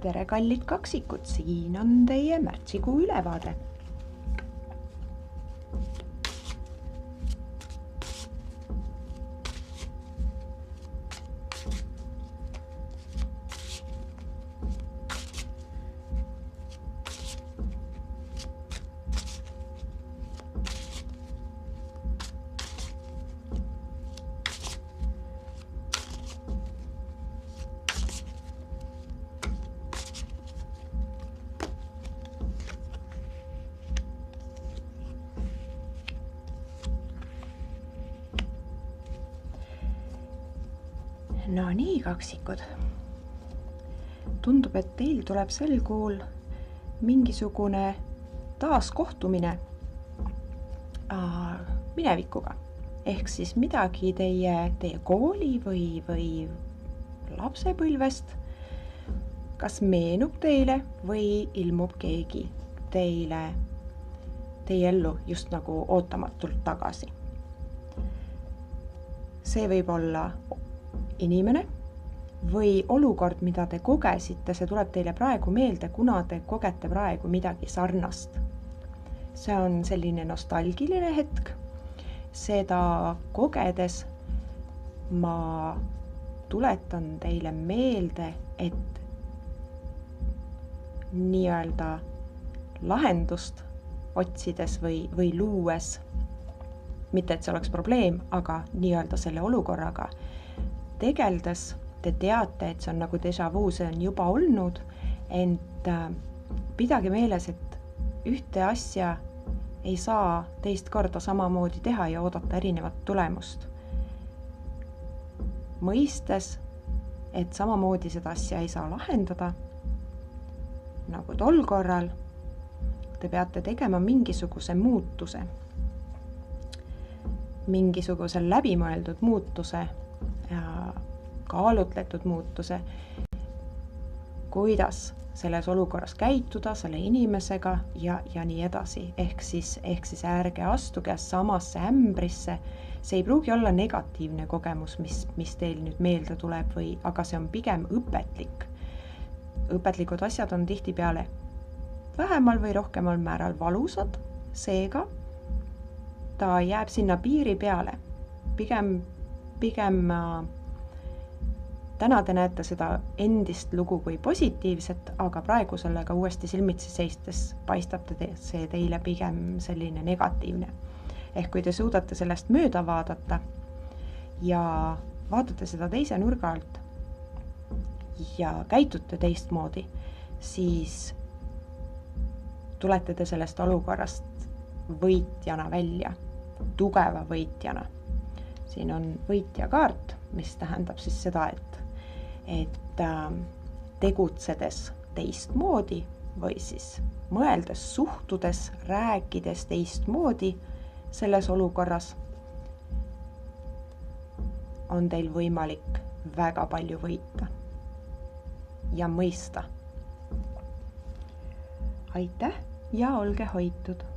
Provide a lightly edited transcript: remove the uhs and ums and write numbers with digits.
tere, kallid kaksikud, siin on teie märtsikuu ülevaade. No nii, kaksikud. Tundub, et teil tuleb sel kuul mingisugune taaskohtumine minevikuga. Ehk siis midagi teie kooli või lapsepõlvest kas meenub teile või ilmub keegi teie ellu just nagu ootamatult tagasi. See võib olla inimene või olukord, mida te kogesite, see tuleb teile praegu meelde, kuna te kogete praegu midagi sarnast. See on selline nostalgiline hetk. Seda kogedes ma tuletan teile meelde, et nii-öelda lahendust otsides või luues, mitte et see oleks probleem, aga nii-öelda selle olukorraga tegeldes te teate, et see on nagu déjà vu, see on juba olnud, ent pidage meeles, et ühte asja ei saa teist korda samamoodi teha ja oodata erinevat tulemust. Mõistes, et samamoodi seda asja ei saa lahendada, nagu tol korral, te peate tegema mingisuguse muutuse, mingisuguse läbimõeldud muutuse ja kaalutletud muutuse, kuidas selles olukorras käituda selle inimesega ja nii edasi. Ehk siis ärge astuge samasse ämbrisse. See ei pruugi olla negatiivne kogemus, mis teil nüüd meelde tuleb, aga see on pigem õpetlik. Õpetlikud asjad on tihtipeale vähemal või rohkemal määral valusad, seega ta jääb sinna piiri peale. Pigem täna te näete seda endist lugu kui positiivset, aga praegu sellega uuesti silmitsi seistes paistab see teile pigem selline negatiivne. Ehk kui te suudate sellest mööda vaadata ja vaatate seda teise nurga alt ja käitute teistmoodi, siis tulete te sellest olukorrast võitjana välja, tugeva võitjana. Siin on võitja kaart, mis tähendab siis seda, et tegutsedes teistmoodi või siis mõeldes, suhtudes, rääkides teistmoodi selles olukorras on teil võimalik väga palju võita ja mõista. Aitäh ja olge hoitud!